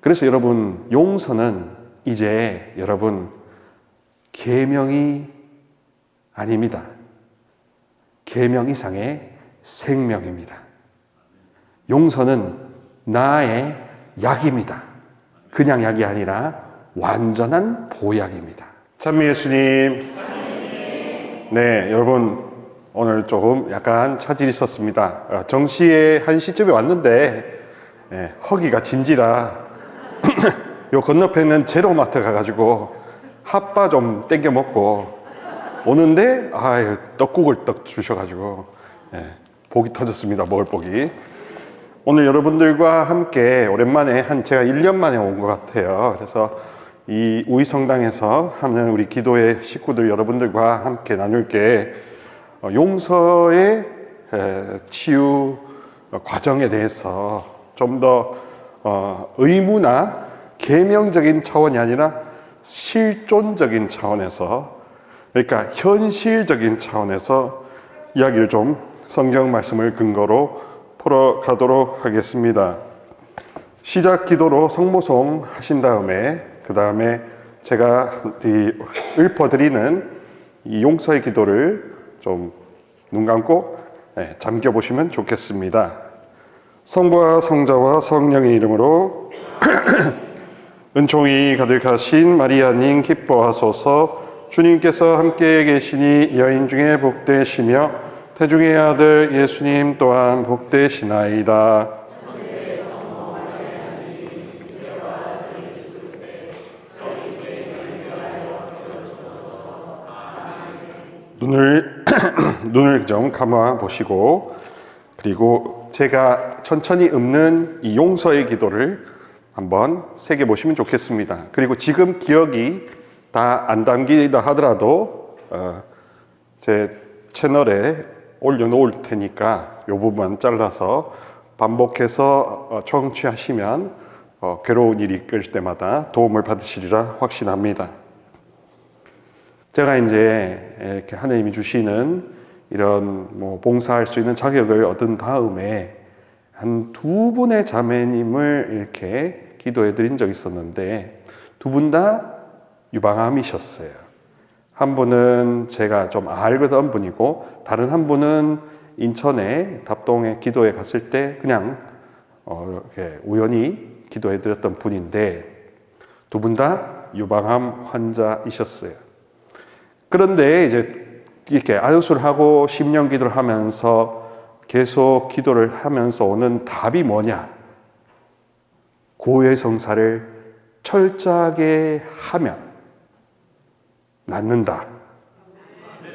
그래서 여러분, 용서는 이제 여러분 계명이 아닙니다. 계명 이상의 생명입니다. 용서는 나의 약입니다. 그냥 약이 아니라 완전한 보약입니다. 찬미 예수님. 네, 여러분 오늘 조금 약간 차질이 있었습니다. 정시에 1시쯤에 왔는데 허기가 진지라 요 건너편에는 제로마트 가가지고 핫바 좀 땡겨 먹고 오는데 떡국을 떡 주셔가지고 복이 터졌습니다. 먹을 복이. 오늘 여러분들과 함께 오랜만에 제가 1년 만에 온 것 같아요. 그래서 이 우이성당에서 하는 우리 기도의 식구들 여러분들과 함께 나눌 게 용서의 치유 과정에 대해서 좀 더 의무나 계명적인 차원이 아니라 실존적인 차원에서, 그러니까 현실적인 차원에서 이야기를 좀 성경 말씀을 근거로 풀어가도록 하겠습니다. 시작 기도로 성모송 하신 다음에 그 다음에 제가 읊어드리는 이 용서의 기도를 좀 눈 감고 잠겨보시면 좋겠습니다. 성부와 성자와 성령의 이름으로 은총이 가득하신 마리아님 기뻐하소서. 주님께서 함께 계시니 여인 중에 복되시며 태중의 아들 예수님 또한 복되시나이다. 눈을 좀 감아 보시고, 그리고 제가 천천히 읊는 이 용서의 기도를 한번 새겨 보시면 좋겠습니다. 그리고 지금 기억이 다 안 담기다 하더라도 제 채널에 올려놓을 테니까 이 부분만 잘라서 반복해서 청취하시면 괴로운 일이 있을 때마다 도움을 받으시리라 확신합니다. 제가 이제 이렇게 하나님이 주시는 이런 봉사할 수 있는 자격을 얻은 다음에 한 2분의 자매님을 이렇게 기도해 드린 적이 있었는데 2분 다 유방암이셨어요. 한 분은 제가 좀 알던 분이고, 다른 한 분은 인천에 답동에 기도에 갔을 때 그냥 이렇게 우연히 기도해 드렸던 분인데 2분 다 유방암 환자이셨어요. 그런데 이제 이렇게 안수를 하고 10년 기도를 하면서 계속 기도를 하면서 오는 답이 뭐냐? 고해성사를 철저하게 하면 낫는다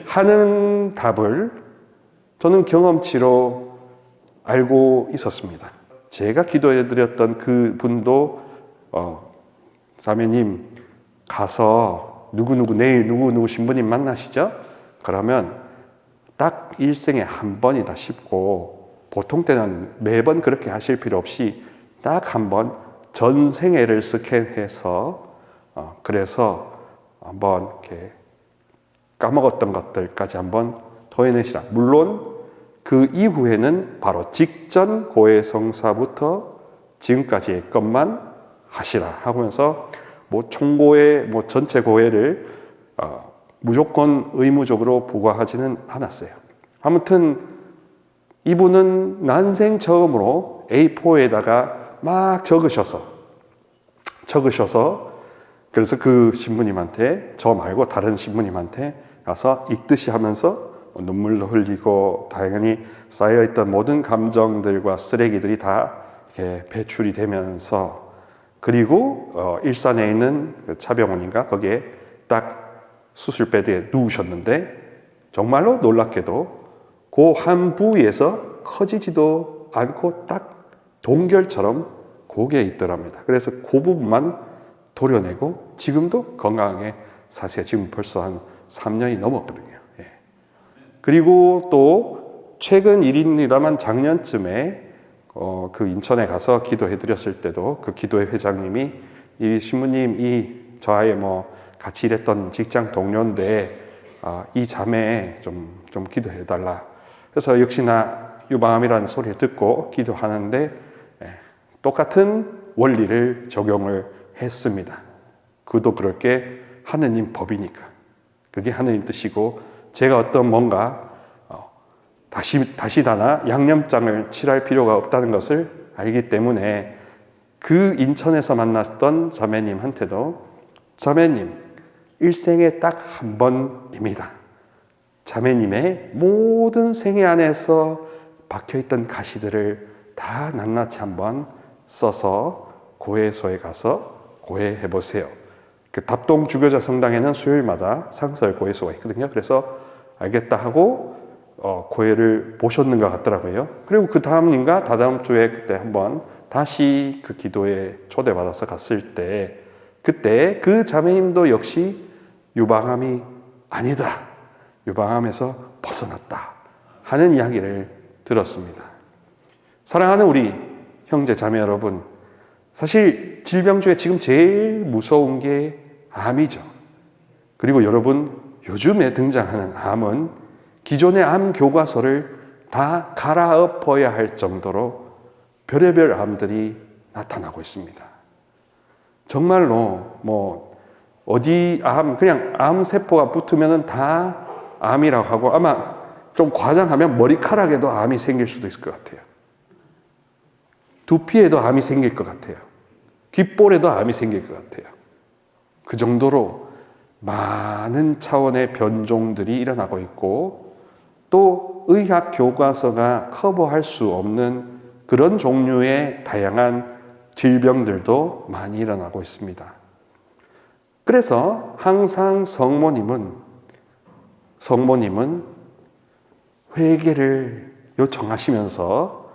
하는 답을 저는 경험치로 알고 있었습니다. 제가 기도해 드렸던 그 분도 자매님 가서 내일 누구 신부님 만나시죠? 그러면 딱 일생에 한 번이다 싶고, 보통 때는 매번 그렇게 하실 필요 없이 딱 한 번 전생애를 스캔해서 그래서 한번 이렇게 까먹었던 것들까지 한번 토해내시라. 물론 그 이후에는 바로 직전 고해성사부터 지금까지의 것만 하시라 하면서 총고해, 전체 고해를 무조건 의무적으로 부과하지는 않았어요. 아무튼 이분은 난생 처음으로 A4에다가 막 적으셔서 그래서 그 신부님한테, 저 말고 다른 신부님한테 가서 읽듯이 하면서 눈물도 흘리고 당연히 쌓여있던 모든 감정들과 쓰레기들이 다 이렇게 배출이 되면서, 그리고 일산에 있는 그 차병원인가 거기에 딱 수술베드에 누우셨는데 정말로 놀랍게도 그 한 부위에서 커지지도 않고 딱 동결처럼 고개 있더랍니다. 그래서 그 부분만 도려내고 지금도 건강하게 사세요. 지금 벌써 한 3년이 넘었거든요. 그리고 또 최근 일입니다만 작년쯤에 그 인천에 가서 기도해 드렸을 때도 그 기도회 회장님이 이 신부님 저와의 같이 일했던 직장 동료인데 이 자매 좀 기도해 달라. 그래서 역시나 유방암이라는 소리를 듣고 기도하는데 똑같은 원리를 적용을 했습니다. 그도 그럴 게 하느님 법이니까. 그게 하느님 뜻이고, 제가 어떤 뭔가 다시다나 양념장을 칠할 필요가 없다는 것을 알기 때문에 그 인천에서 만났던 자매님한테도 자매님, 일생에 딱 한 번입니다. 자매님의 모든 생애 안에서 박혀있던 가시들을 다 낱낱이 한번 써서 고해소에 가서 고해해보세요. 그 답동 주교자 성당에는 수요일마다 상설 고해소가 있거든요. 그래서 알겠다 하고 고해를 보셨는 것 같더라고요. 그리고 그 다음인가 다다음 주에 그때 한번 다시 그 기도에 초대받아서 갔을 때 그때 그 자매님도 역시 유방암이 아니다, 유방암에서 벗어났다 하는 이야기를 들었습니다. 사랑하는 우리 형제 자매 여러분, 사실 질병 중에 지금 제일 무서운 게 암이죠. 그리고 여러분, 요즘에 등장하는 암은 기존의 암 교과서를 다 갈아엎어야 할 정도로 별의별 암들이 나타나고 있습니다. 정말로 어디 그냥 암세포가 붙으면 다 암이라고 하고, 아마 좀 과장하면 머리카락에도 암이 생길 수도 있을 것 같아요. 두피에도 암이 생길 것 같아요. 귓볼에도 암이 생길 것 같아요. 그 정도로 많은 차원의 변종들이 일어나고 있고, 또 의학 교과서가 커버할 수 없는 그런 종류의 다양한 질병들도 많이 일어나고 있습니다. 그래서 항상 성모님은 회개를 요청하시면서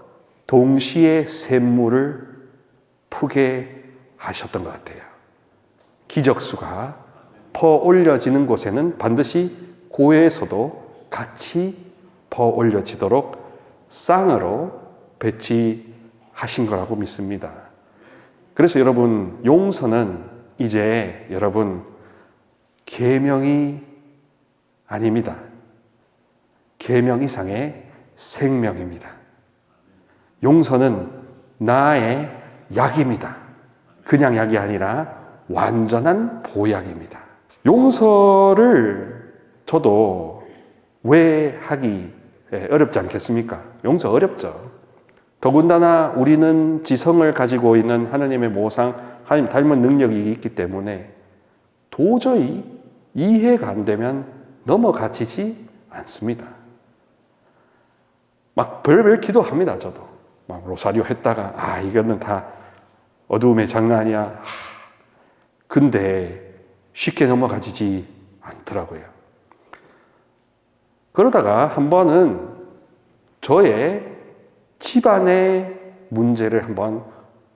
동시에 샘물을 푸게 하셨던 것 같아요. 기적수가 퍼올려지는 곳에는 반드시 고해에서도 같이 퍼올려지도록 쌍으로 배치하신 거라고 믿습니다. 그래서 여러분, 용서는 이제 여러분 계명이 아닙니다. 계명 이상의 생명입니다. 용서는 나의 약입니다. 그냥 약이 아니라 완전한 보약입니다. 용서를 저도 왜 하기 어렵지 않겠습니까? 용서 어렵죠. 더군다나 우리는 지성을 가지고 있는 하나님의 모상, 하나님 닮은 능력이 있기 때문에 도저히 이해가 안 되면 넘어가지지 않습니다. 막 별별 기도합니다, 저도. 막 로사리오 했다가, 이거는 다 어두움의 장난이야. 근데 쉽게 넘어가지지 않더라고요. 그러다가 한 번은 저의 집안의 문제를 한번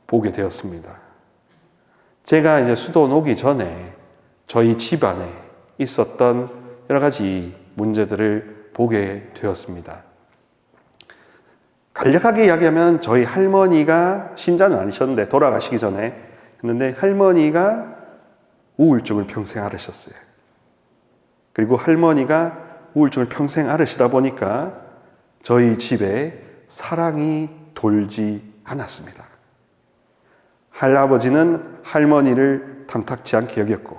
보게 되었습니다. 제가 이제 수도원 오기 전에 저희 집안에 있었던 여러 가지 문제들을 보게 되었습니다. 간략하게 이야기하면 저희 할머니가 신자는 아니셨는데 돌아가시기 전에 했는데 할머니가 우울증을 평생 앓으셨어요. 그리고 할머니가 우울증을 평생 앓으시다 보니까 저희 집에 사랑이 돌지 않았습니다. 할아버지는 할머니를 탐탁지 않게 여겼고,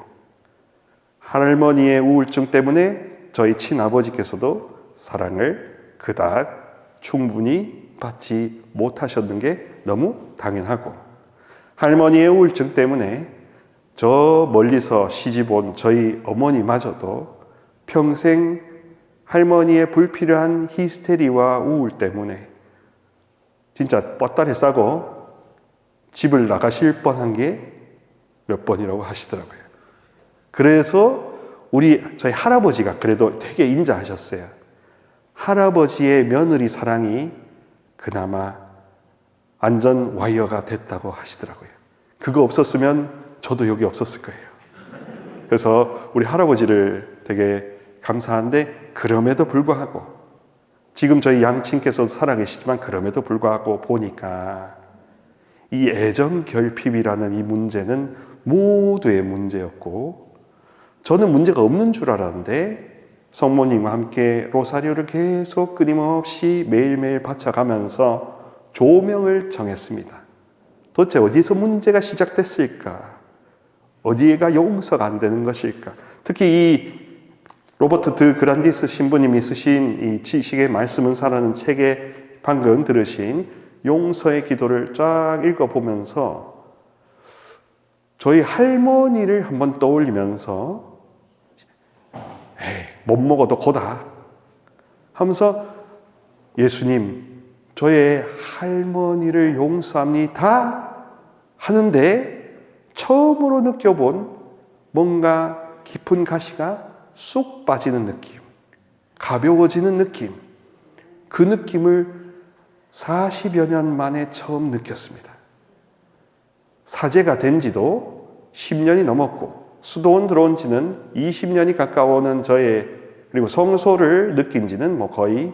할머니의 우울증 때문에 저희 친아버지께서도 사랑을 그닥 충분히 받지 못하셨는 게 너무 당연하고, 할머니의 우울증 때문에 저 멀리서 시집 온 저희 어머니마저도 평생 할머니의 불필요한 히스테리와 우울 때문에 진짜 뻗다리 싸고 집을 나가실 뻔한 게 몇 번이라고 하시더라고요. 그래서 저희 할아버지가 그래도 되게 인자하셨어요. 할아버지의 며느리 사랑이 그나마 안전 와이어가 됐다고 하시더라고요. 그거 없었으면 저도 여기 없었을 거예요. 그래서 우리 할아버지를 되게 감사한데, 그럼에도 불구하고 지금 저희 양친께서도 살아계시지만 그럼에도 불구하고 보니까 이 애정 결핍이라는 이 문제는 모두의 문제였고, 저는 문제가 없는 줄 알았는데 성모님과 함께 로사리오를 계속 끊임없이 매일매일 바쳐가면서 조명을 정했습니다. 도대체 어디서 문제가 시작됐을까? 어디가 용서가 안 되는 것일까? 특히 이 로버트 드 그란디스 신부님이 쓰신 이 지식의 말씀은사라는 책에 방금 들으신 용서의 기도를 쫙 읽어보면서 저희 할머니를 한번 떠올리면서 못 먹어도 고다 하면서 예수님, 저의 할머니를 용서합니다 하는데 처음으로 느껴본 뭔가 깊은 가시가 쑥 빠지는 느낌, 가벼워지는 느낌, 그 느낌을 40여 년 만에 처음 느꼈습니다. 사제가 된 지도 10년이 넘었고 수도원 들어온 지는 20년이 가까워오는 그리고 성소를 느낀 지는 거의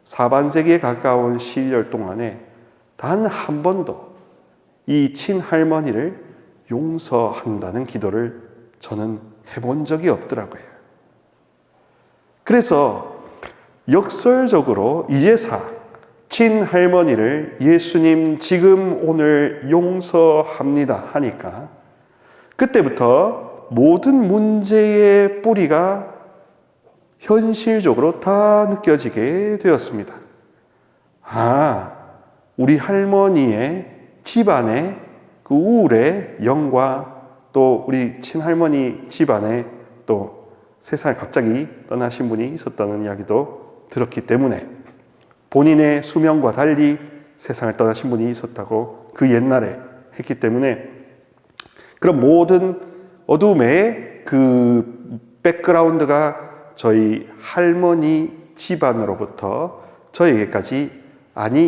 사반세기에 가까운 시절 동안에 단 한 번도 이 친할머니를 용서한다는 기도를 저는 해본 적이 없더라고요. 그래서 역설적으로 이제사 친할머니를 예수님 지금 오늘 용서합니다 하니까 그때부터 모든 문제의 뿌리가 현실적으로 다 느껴지게 되었습니다. 우리 할머니의 집안의 그 우울의 영과 또 우리 친할머니 집안에 또 세상을 갑자기 떠나신 분이 있었다는 이야기도 들었기 때문에 본인의 수명과 달리 세상을 떠나신 분이 있었다고 그 옛날에 했기 때문에 그런 모든 어둠의 그 백그라운드가 저희 할머니 집안으로부터 저에게까지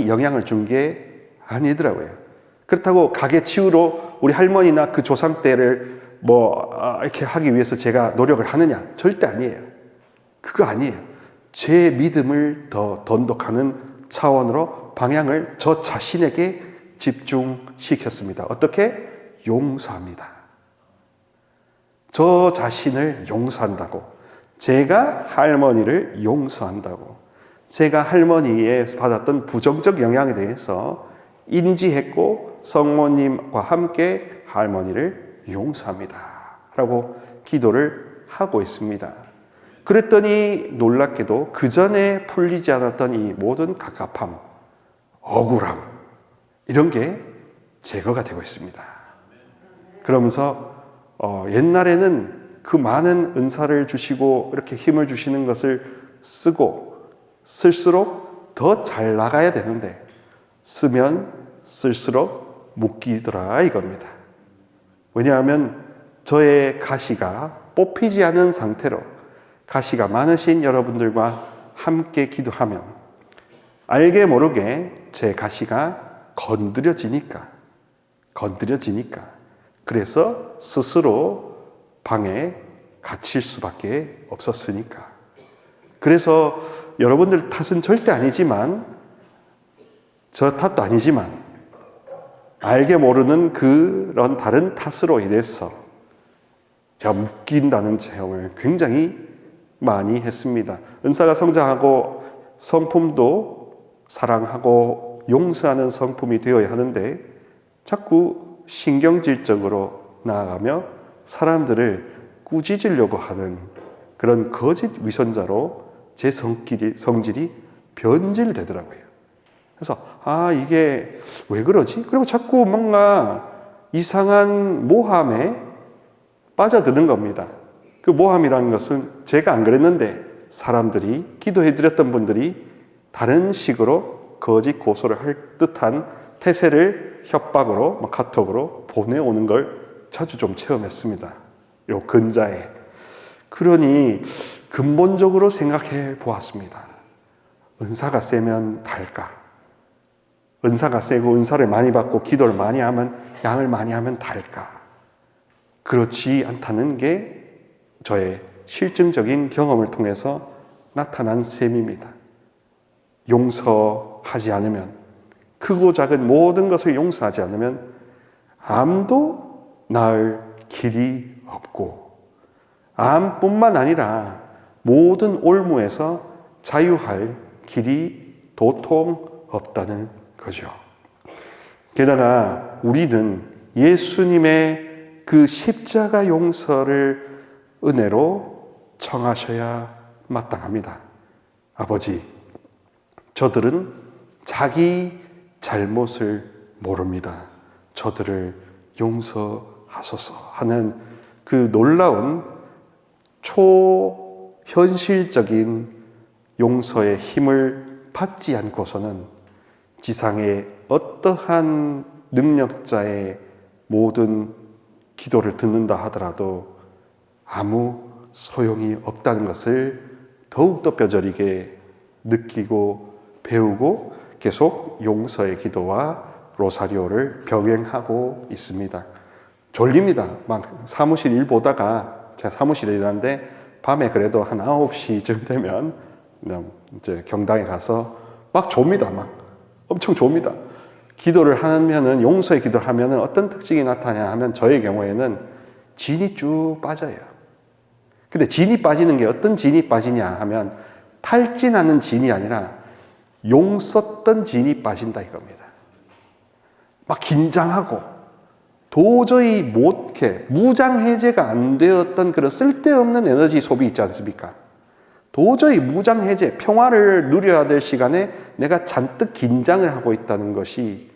영향을 준 게 아니더라고요. 그렇다고 가게 치우러 우리 할머니나 그 조상 때를 이렇게 하기 위해서 제가 노력을 하느냐? 절대 아니에요. 그거 아니에요. 제 믿음을 더 돈독하는 차원으로 방향을 저 자신에게 집중시켰습니다. 어떻게? 용서합니다. 저 자신을 용서한다고. 제가 할머니를 용서한다고. 제가 할머니에 받았던 부정적 영향에 대해서 인지했고 성모님과 함께 할머니를 용서합니다 라고 기도를 하고 있습니다. 그랬더니 놀랍게도 그 전에 풀리지 않았던 이 모든 갑갑함, 억울함 이런 게 제거가 되고 있습니다. 그러면서 옛날에는 그 많은 은사를 주시고 이렇게 힘을 주시는 것을 쓸수록 더 잘 나가야 되는데 쓰면 쓸수록 묶이더라 이겁니다. 왜냐하면 저의 가시가 뽑히지 않은 상태로 가시가 많으신 여러분들과 함께 기도하면 알게 모르게 제 가시가 건드려지니까 그래서 스스로 방에 갇힐 수밖에 없었으니까. 그래서 여러분들 탓은 절대 아니지만 저 탓도 아니지만 알게 모르는 그런 다른 탓으로 인해서 제가 묶인다는 체험을 굉장히 많이 했습니다. 은사가 성장하고 성품도 사랑하고 용서하는 성품이 되어야 하는데 자꾸 신경질적으로 나아가며 사람들을 꾸짖으려고 하는 그런 거짓 위선자로 제 성질이 변질되더라고요. 그래서 이게 왜 그러지? 그리고 자꾸 뭔가 이상한 모함에 빠져드는 겁니다. 그 모함이라는 것은 제가 안 그랬는데 사람들이 기도해드렸던 분들이 다른 식으로 거짓 고소를 할 듯한 태세를 협박으로 카톡으로 보내오는 걸 자주 좀 체험했습니다. 요 근자에. 그러니 근본적으로 생각해 보았습니다. 은사가 세면 달까? 은사가 세고 은사를 많이 받고 기도를 많이 하면 양을 많이 하면 달까? 그렇지 않다는 게 저의 실증적인 경험을 통해서 나타난 셈입니다. 용서하지 않으면, 크고 작은 모든 것을 용서하지 않으면 암도 나을 길이 없고 암뿐만 아니라 모든 올무에서 자유할 길이 도통 없다는 거죠. 게다가 우리는 예수님의 그 십자가 용서를 은혜로 청하셔야 마땅합니다. 아버지, 저들은 자기 잘못을 모릅니다. 저들을 용서하소서 하는 그 놀라운 초현실적인 용서의 힘을 받지 않고서는 지상의 어떠한 능력자의 모든 기도를 듣는다 하더라도 아무 소용이 없다는 것을 더욱더 뼈저리게 느끼고 배우고 계속 용서의 기도와 로사리오를 병행하고 있습니다. 졸립니다. 막 사무실 일 보다가, 제가 사무실에 일하는데 밤에 그래도 한 9시쯤 되면 이제 경당에 가서 막 좁니다. 막 엄청 좁니다. 기도를 하면은, 용서의 기도를 하면은 어떤 특징이 나타나냐 하면 저의 경우에는 진이 쭉 빠져요. 근데 진이 빠지는 게 어떤 진이 빠지냐 하면 탈진하는 진이 아니라 용 썼던 진이 빠진다 이겁니다. 막 긴장하고 도저히 못해, 무장해제가 안 되었던 그런 쓸데없는 에너지 소비 있지 않습니까? 도저히 무장해제, 평화를 누려야 될 시간에 내가 잔뜩 긴장을 하고 있다는 것이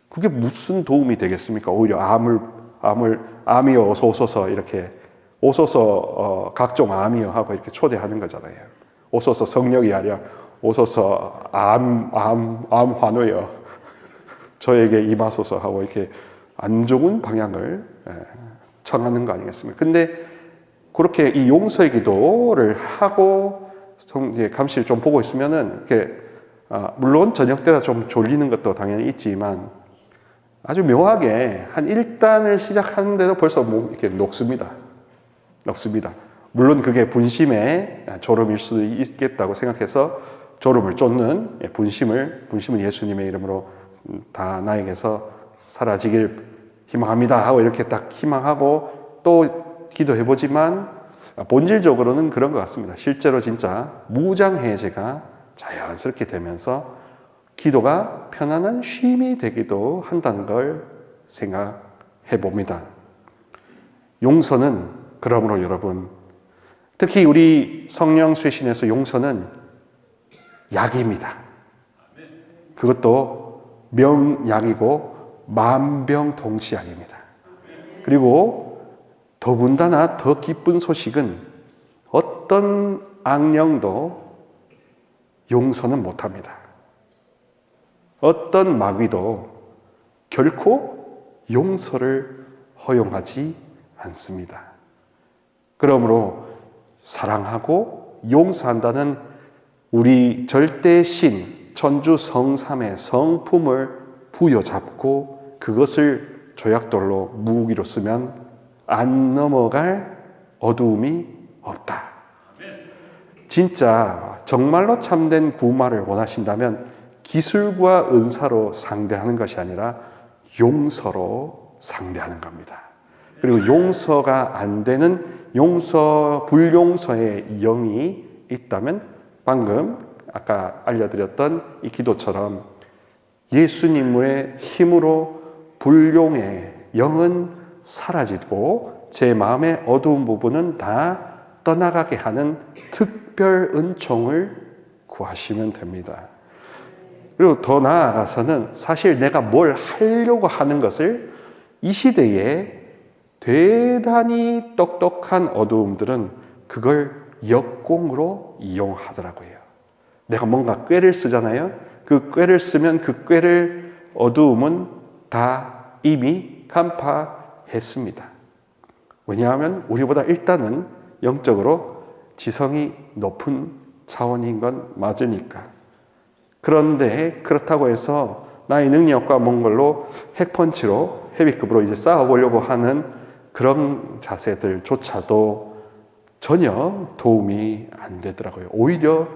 그게 무슨 도움이 되겠습니까? 오히려 암이여 어서 오소서 이렇게 오소서 각종 암이여 하고 이렇게 초대하는 거잖아요. 오소서 성령이 아니라 오소서 암 환우여 저에게 임하소서 하고 이렇게 안 좋은 방향을 청하는 거 아니겠습니까? 근데 그렇게 이 용서의 기도를 하고 감시를 좀 보고 있으면은 이렇게 물론 저녁 때라 좀 졸리는 것도 당연히 있지만 아주 묘하게 한 1단을 시작하는데도 벌써 이렇게 녹습니다. 물론 그게 분심의 졸음일 수도 있겠다고 생각해서 졸음을 쫓는 분심은 예수님의 이름으로 다 나에게서 사라지길 희망합니다 하고 이렇게 딱 희망하고 또 기도해보지만 본질적으로는 그런 것 같습니다. 실제로 진짜 무장해제가 자연스럽게 되면서 기도가 편안한 쉼이 되기도 한다는 걸 생각해 봅니다. 용서는 그러므로 여러분, 특히 우리 성령 쇄신에서 용서는 약입니다. 그것도 명약이고 만병통치약입니다. 그리고 더군다나 더 기쁜 소식은 어떤 악령도 용서는 못합니다. 어떤 마귀도 결코 용서를 허용하지 않습니다. 그러므로 사랑하고 용서한다는 우리 절대신 천주 성삼의 성품을 부여잡고 그것을 조약돌로 무기로 쓰면 안 넘어갈 어두움이 없다. 진짜 정말로 참된 구마를 원하신다면 기술과 은사로 상대하는 것이 아니라 용서로 상대하는 겁니다. 그리고 용서가 안 되는 불용서의 영이 있다면 방금 아까 알려드렸던 이 기도처럼 예수님의 힘으로 불용의 영은 사라지고 제 마음의 어두운 부분은 다 떠나가게 하는 특별 은총을 구하시면 됩니다. 그리고 더 나아가서는 사실 내가 뭘 하려고 하는 것을 이 시대에 대단히 똑똑한 어두움들은 그걸 역공으로 이용하더라고요. 내가 뭔가 꾀를 쓰잖아요. 그 꾀를 쓰면 그 꾀를 어두움은 다 이미 간파했습니다. 왜냐하면 우리보다 일단은 영적으로 지성이 높은 차원인 건 맞으니까. 그런데 그렇다고 해서 나의 능력과 몽골로 핵펀치로 헤비급으로 이제 싸워보려고 하는 그런 자세들조차도 전혀 도움이 안 되더라고요. 오히려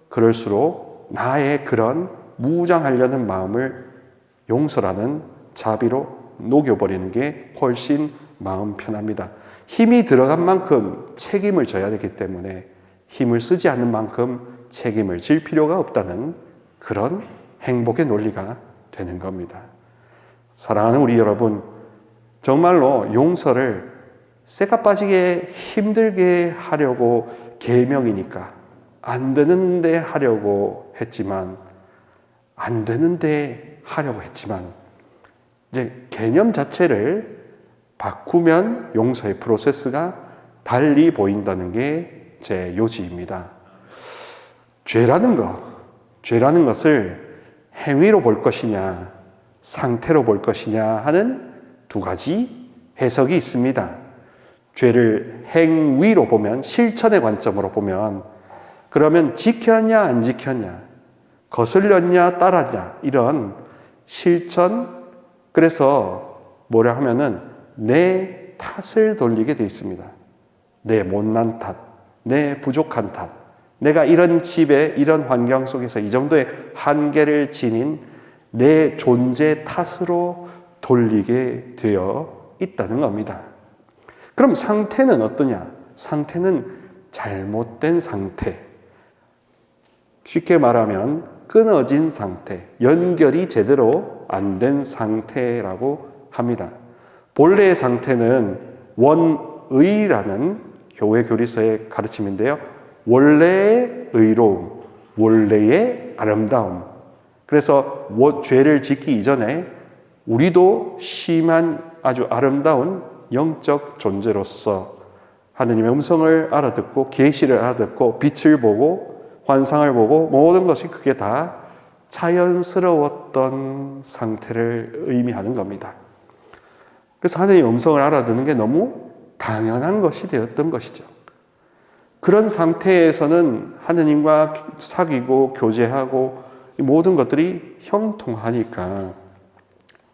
그럴수록 나의 그런 무장하려는 마음을 용서라는 자비로 녹여버리는 게 훨씬 마음 편합니다. 힘이 들어간 만큼 책임을 져야 되기 때문에 힘을 쓰지 않는 만큼 책임을 질 필요가 없다는 그런 행복의 논리가 되는 겁니다. 사랑하는 우리 여러분, 정말로 용서를 쇠가 빠지게 힘들게 하려고 계명이니까 안 되는데 하려고 했지만 이제 개념 자체를 바꾸면 용서의 프로세스가 달리 보인다는 게 제 요지입니다. 죄라는 것을 행위로 볼 것이냐, 상태로 볼 것이냐 하는 두 가지 해석이 있습니다. 죄를 행위로 보면, 실천의 관점으로 보면, 그러면 지켰냐 안 지켰냐, 거슬렸냐 따랐냐, 이런 실천, 그래서 뭐라 하면은 내 탓을 돌리게 돼 있습니다. 내 못난 탓, 내 부족한 탓, 내가 이런 집에 이런 환경 속에서 이 정도의 한계를 지닌 내 존재 탓으로 돌리게 되어 있다는 겁니다. 그럼 상태는 어떠냐? 상태는 잘못된 상태. 쉽게 말하면 끊어진 상태, 연결이 제대로 안 된 상태라고 합니다. 본래의 상태는 원의라는 교회 교리서의 가르침인데요. 원래의 의로움, 원래의 아름다움. 그래서 죄를 짓기 이전에 우리도 심한 아주 아름다운 영적 존재로서 하느님의 음성을 알아듣고 계시를 알아듣고 빛을 보고 환상을 보고 모든 것이 그게 다 자연스러웠던 상태를 의미하는 겁니다. 그래서 하느님의 음성을 알아듣는 게 너무 당연한 것이 되었던 것이죠. 그런 상태에서는 하느님과 사귀고 교제하고 모든 것들이 형통하니까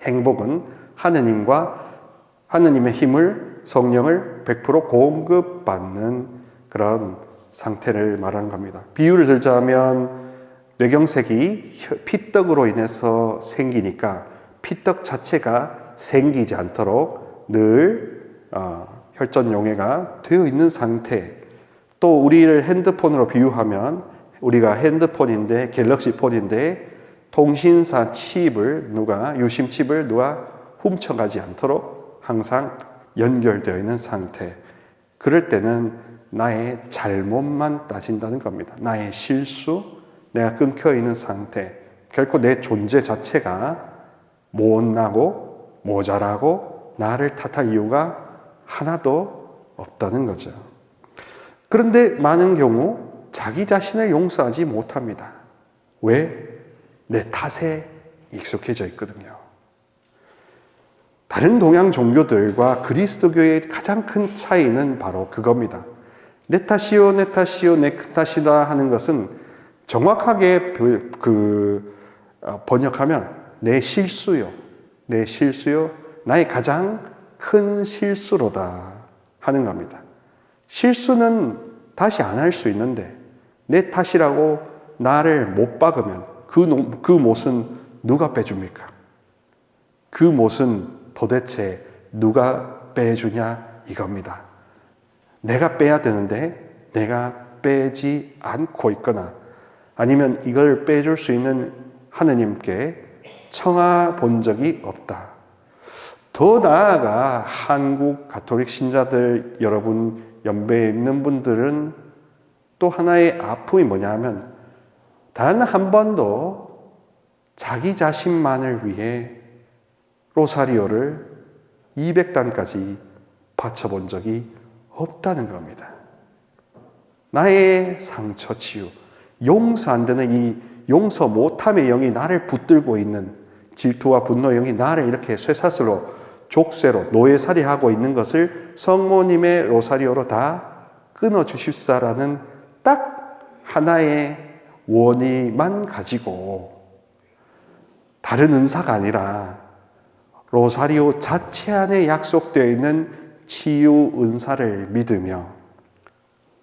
행복은 하느님의 힘을, 성령을 100% 공급받는 그런 상태를 말하는 겁니다. 비유를 들자면 뇌경색이 피떡으로 인해서 생기니까 피떡 자체가 생기지 않도록 늘 혈전용해가 되어 있는 상태. 또 우리를 핸드폰으로 비유하면 우리가 핸드폰인데 갤럭시 폰인데 통신사 칩을 유심 칩을 누가 훔쳐가지 않도록 항상 연결되어 있는 상태. 그럴 때는 나의 잘못만 따진다는 겁니다. 나의 실수, 내가 끊겨 있는 상태. 결코 내 존재 자체가 못나고 모자라고 나를 탓할 이유가 하나도 없다는 거죠. 그런데 많은 경우 자기 자신을 용서하지 못합니다. 왜? 내 탓에 익숙해져 있거든요. 다른 동양 종교들과 그리스도교의 가장 큰 차이는 바로 그겁니다. 내 탓이요, 내 탓이다 하는 것은 정확하게 번역하면 내 실수요, 나의 가장 큰 실수로다 하는 겁니다. 실수는 다시 안 할 수 있는데 내 탓이라고 나를 못 박으면 그 못은 누가 빼줍니까? 그 못은 도대체 누가 빼주냐 이겁니다. 내가 빼야 되는데 내가 빼지 않고 있거나 아니면 이걸 빼줄 수 있는 하느님께 청하 본 적이 없다. 더 나아가 한국 가톨릭 신자들 여러분 연배에 있는 분들은 또 하나의 아픔이 뭐냐 하면 단 한 번도 자기 자신만을 위해 로사리오를 200단까지 바쳐본 적이 없다는 겁니다. 나의 상처 치유, 용서 안 되는 이 용서 못함의 영이 나를 붙들고 있는 질투와 분노의 영이 나를 이렇게 쇠사슬로 족쇄로 노예살이하고 있는 것을 성모님의 로사리오로 다 끊어주십사라는 딱 하나의 원의만 가지고 다른 은사가 아니라 로사리오 자체 안에 약속되어 있는 치유 은사를 믿으며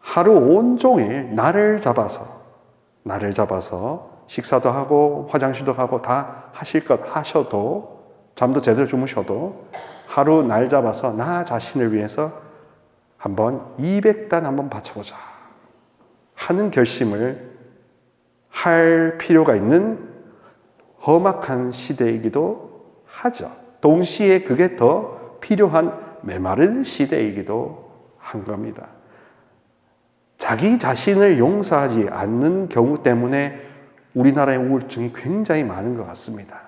하루 온종일 나를 잡아서 식사도 하고 화장실도 가고 다 하실 것 하셔도 잠도 제대로 주무셔도 하루 날 잡아서 나 자신을 위해서 한번 200단 한번 바쳐보자 하는 결심을 할 필요가 있는 험악한 시대이기도 하죠. 동시에 그게 더 필요한 메마른 시대이기도 한 겁니다. 자기 자신을 용서하지 않는 경우 때문에 우리나라의 우울증이 굉장히 많은 것 같습니다.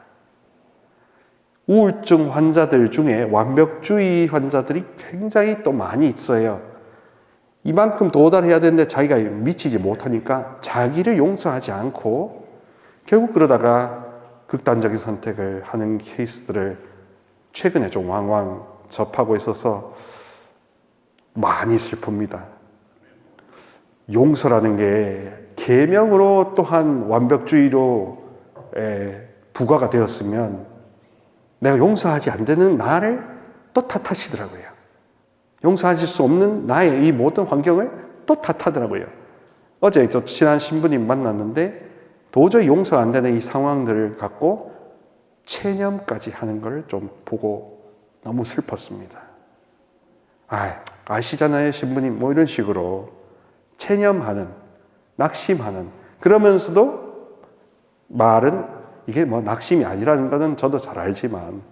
우울증 환자들 중에 완벽주의 환자들이 굉장히 또 많이 있어요. 이만큼 도달해야 되는데 자기가 미치지 못하니까 자기를 용서하지 않고 결국 그러다가 극단적인 선택을 하는 케이스들을 최근에 좀 왕왕 접하고 있어서 많이 슬픕니다. 용서라는 게 계명으로 또한 완벽주의로 부과가 되었으면 내가 용서하지 안 되는 나를 또 탓하시더라고요. 용서하실 수 없는 나의 이 모든 환경을 또 탓하더라고요. 어제 저 친한 신부님 만났는데 도저히 용서가 안 되는 이 상황들을 갖고 체념까지 하는 걸 좀 보고 너무 슬펐습니다. 아시잖아요, 신부님. 뭐 이런 식으로 체념하는, 낙심하는, 그러면서도 말은 이게 뭐 낙심이 아니라는 것은 저도 잘 알지만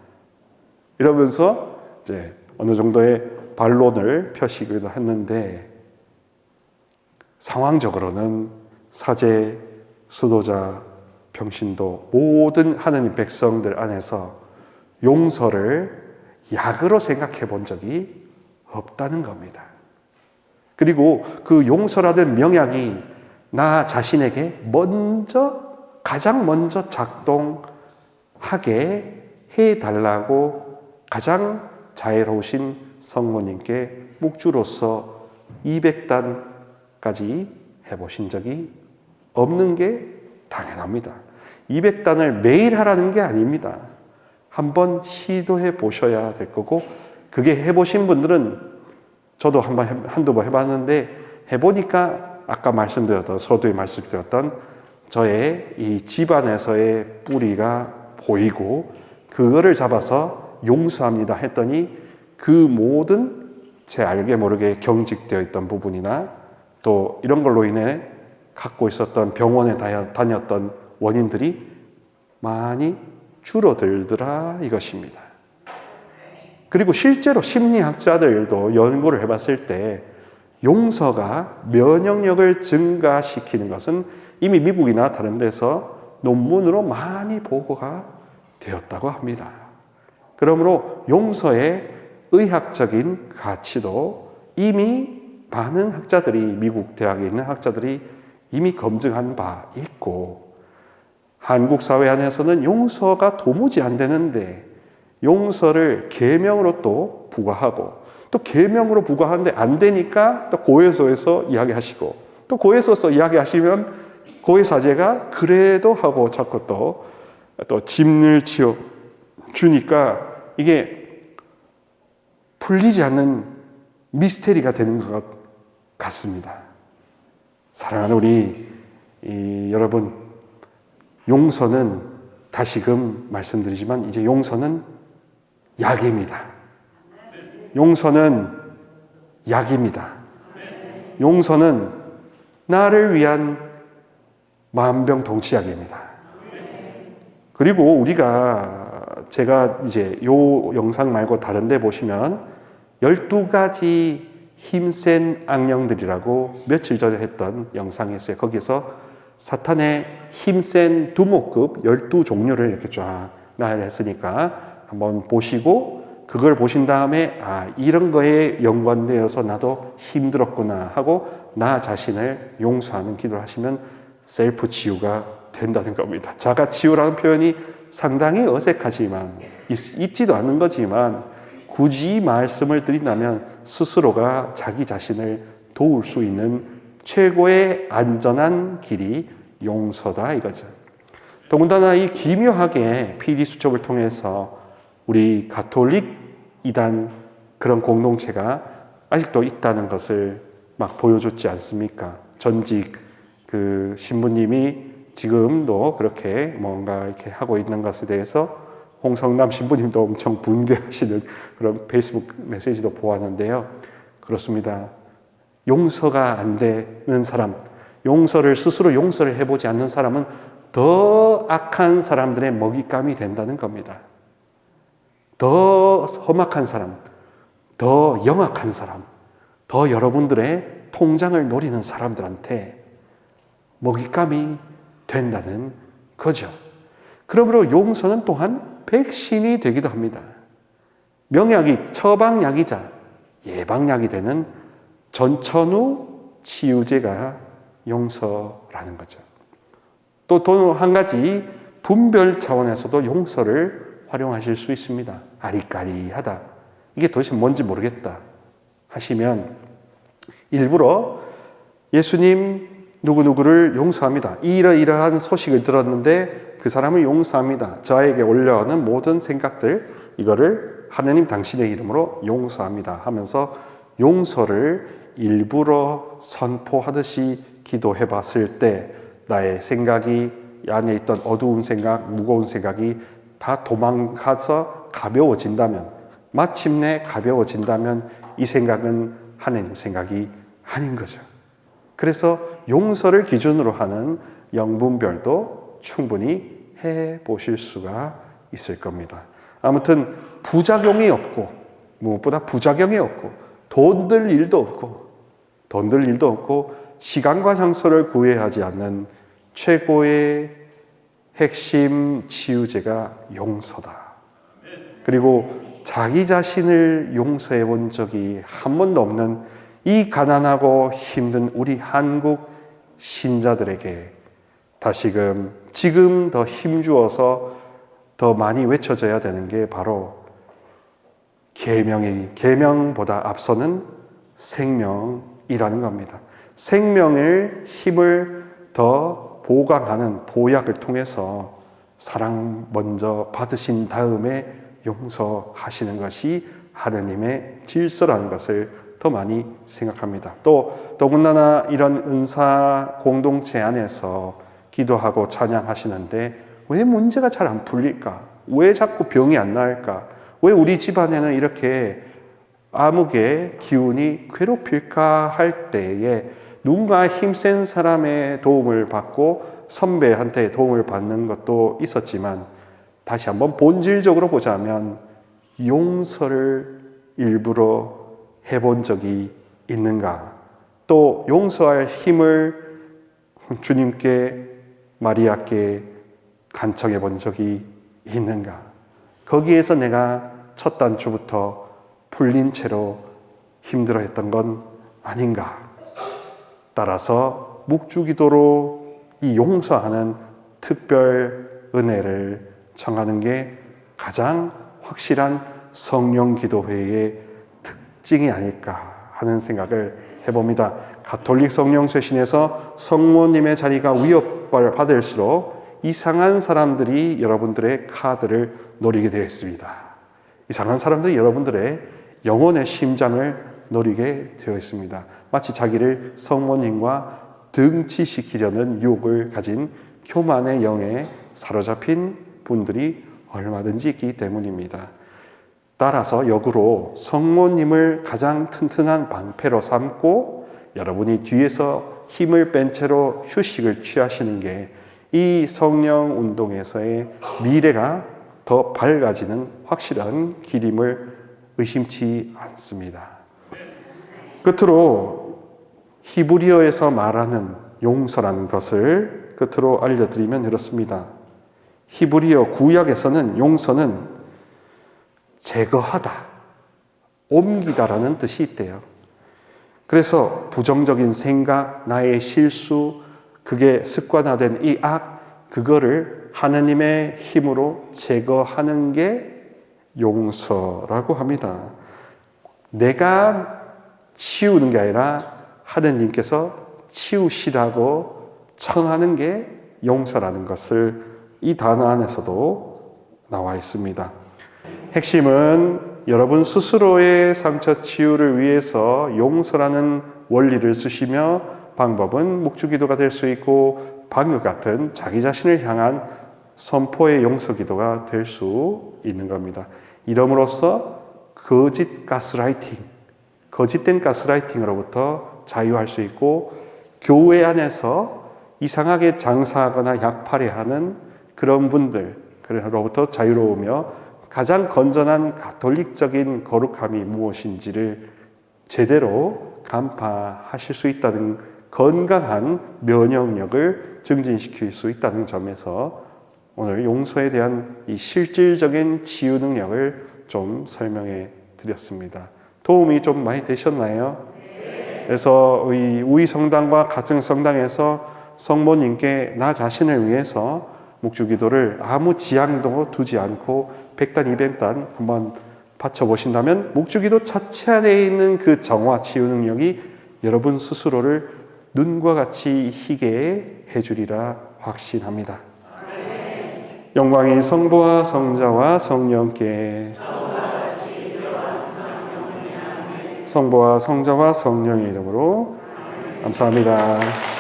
이러면서 이제 어느 정도의 반론을 펴시기도 했는데 상황적으로는 사제, 수도자, 평신도 모든 하느님 백성들 안에서 용서를 약으로 생각해 본 적이 없다는 겁니다. 그리고 그 용서라는 명약이 나 자신에게 가장 먼저 작동하게 해달라고 가장 자애로우신 성모님께 묵주로서 200단까지 해보신 적이 없는 게 당연합니다. 200단을 매일 하라는 게 아닙니다. 한번 시도해 보셔야 될 거고, 그게 해보신 분들은 저도 한두 번 해봤는데 해보니까 아까 말씀드렸던, 서두에 말씀드렸던 저의 이 집안에서의 뿌리가 보이고 그거를 잡아서 용서합니다 했더니 그 모든 제 알게 모르게 경직되어 있던 부분이나 또 이런 걸로 인해 갖고 있었던 병원에 다녔던 원인들이 많이 줄어들더라 이것입니다. 그리고 실제로 심리학자들도 연구를 해봤을 때 용서가 면역력을 증가시키는 것은 이미 미국이나 다른 데서 논문으로 많이 보고가 되었다고 합니다. 그러므로 용서의 의학적인 가치도 이미 많은 학자들이, 미국 대학에 있는 학자들이 이미 검증한 바 있고, 한국 사회 안에서는 용서가 도무지 안 되는데 용서를 계명으로 또 부과하고, 또 계명으로 부과하는데 안 되니까 또 고해소에서 이야기하시고, 또 고해소에서 이야기하시면 고해사제가 그래도 하고 자꾸 또 짐을 지어 주니까 이게 풀리지 않는 미스테리가 되는 것 같습니다. 사랑하는 우리 여러분, 용서는 다시금 말씀드리지만 이제 용서는 약입니다. 용서는 약입니다. 용서는 나를 위한 만병통치약입니다. 그리고 제가 이제 요 영상 말고 다른 데 보시면 12가지 힘센 악령들이라고 며칠 전에 했던 영상이 있어요. 거기서 사탄의 힘센 두목급 12종류를 이렇게 쫙 나열했으니까 한번 보시고 그걸 보신 다음에 이런 거에 연관되어서 나도 힘들었구나 하고 나 자신을 용서하는 기도를 하시면 셀프 치유가 된다는 겁니다. 자가 치유라는 표현이 상당히 어색하지만 있지도 않은 거지만 굳이 말씀을 드린다면 스스로가 자기 자신을 도울 수 있는 최고의 안전한 길이 용서다 이거죠. 더군다나 이 기묘하게 PD수첩을 통해서 우리 가톨릭 이단 그런 공동체가 아직도 있다는 것을 막 보여줬지 않습니까? 전직 그 신부님이 지금도 그렇게 뭔가 이렇게 하고 있는 것에 대해서 홍성남 신부님도 엄청 분개하시는 그런 페이스북 메시지도 보았는데요. 그렇습니다. 용서가 안 되는 사람, 스스로 용서를 해보지 않는 사람은 더 악한 사람들의 먹잇감이 된다는 겁니다. 더 험악한 사람, 더 영악한 사람, 더 여러분들의 통장을 노리는 사람들한테 먹잇감이 된다는 거죠. 그러므로 용서는 또한 백신이 되기도 합니다. 명약이 처방약이자 예방약이 되는 전천후 치유제가 용서라는 거죠. 또 한 가지 분별 차원에서도 용서를 활용하실 수 있습니다. 아리까리하다. 이게 도대체 뭔지 모르겠다 하시면 일부러 예수님 누구누구를 용서합니다. 이러이러한 소식을 들었는데 그 사람을 용서합니다. 저에게 올려오는 모든 생각들 이거를 하느님 당신의 이름으로 용서합니다 하면서 용서를 일부러 선포하듯이 기도해 봤을 때 나의 생각이 안에 있던 어두운 생각, 무거운 생각이 다 도망가서 가벼워진다면 마침내 가벼워진다면 이 생각은 하느님 생각이 아닌 거죠. 그래서 용서를 기준으로 하는 영분별도 충분히 해보실 수가 있을 겁니다. 아무튼 부작용이 없고 무엇보다 부작용이 없고 돈 들 일도 없고 시간과 장소를 구애하지 않는 최고의 핵심 치유제가 용서다. 그리고 자기 자신을 용서해 본 적이 한 번도 없는 이 가난하고 힘든 우리 한국 신자들에게 다시금 지금 더 힘주어서 더 많이 외쳐져야 되는 게 바로 계명보다 앞서는 생명이라는 겁니다. 생명의 힘을 더 보강하는 보약을 통해서 사랑 먼저 받으신 다음에 용서하시는 것이 하느님의 질서라는 것을 더 많이 생각합니다. 또 더군다나 이런 은사 공동체 안에서 기도하고 찬양하시는데 왜 문제가 잘 안 풀릴까? 왜 자꾸 병이 안 나을까? 왜 우리 집안에는 이렇게 암흑의 기운이 괴롭힐까 할 때에 누군가 힘센 사람의 도움을 받고 선배한테 도움을 받는 것도 있었지만 다시 한번 본질적으로 보자면 용서를 일부러 해본 적이 있는가? 또 용서할 힘을 주님께 마리아께 간청해 본 적이 있는가? 거기에서 내가 첫 단추부터 풀린 채로 힘들어했던 건 아닌가? 따라서 묵주기도로 이 용서하는 특별 은혜를 청하는 게 가장 확실한 성령 기도회의 특징이 아닐까 하는 생각을 해봅니다. 가톨릭 성령 쇄신에서 성모님의 자리가 위협을 받을수록 이상한 사람들이 여러분들의 카드를 노리게 되어 있습니다. 이상한 사람들이 여러분들의 영혼의 심장을 노리게 되어 있습니다. 마치 자기를 성모님과 등치시키려는 유혹을 가진 교만의 영에 사로잡힌 분들이 얼마든지 있기 때문입니다. 따라서 역으로 성모님을 가장 튼튼한 방패로 삼고 여러분이 뒤에서 힘을 뺀 채로 휴식을 취하시는 게 이 성령 운동에서의 미래가 더 밝아지는 확실한 길임을 의심치 않습니다. 끝으로 히브리어에서 말하는 용서라는 것을 끝으로 알려드리면 이렇습니다. 히브리어 구약에서는 용서는 제거하다, 옮기다라는 뜻이 있대요. 그래서 부정적인 생각, 나의 실수, 그게 습관화된 이 악, 그거를 하느님의 힘으로 제거하는 게 용서라고 합니다. 내가 치우는 게 아니라 하느님께서 치우시라고 청하는 게 용서라는 것을 이 단어 안에서도 나와 있습니다. 핵심은 여러분 스스로의 상처 치유를 위해서 용서라는 원리를 쓰시며 방법은 묵주기도가 될 수 있고 방금 같은 자기 자신을 향한 선포의 용서기도가 될 수 있는 겁니다. 이름으로써 거짓 가스라이팅, 거짓된 가스라이팅으로부터 자유할 수 있고 교회 안에서 이상하게 장사하거나 약팔이하는 그런 분들로부터 자유로우며 가장 건전한 가톨릭적인 거룩함이 무엇인지를 제대로 간파하실 수 있다는 건강한 면역력을 증진시킬 수 있다는 점에서 오늘 용서에 대한 이 실질적인 치유 능력을 좀 설명해 드렸습니다. 도움이 좀 많이 되셨나요? 그래서 이 우리 성당과 같은 성당에서 성모님께 나 자신을 위해서 묵주기도를 아무 지양도 두지 않고 100단, 200단 한번 바쳐보신다면 묵주기도 자체 안에 있는 그 정화 치유 능력이 여러분 스스로를 눈과 같이 희게 해주리라 확신합니다. 영광이 성부와 성자와 성령께 성부와 성자와 성령의 이름으로 감사합니다.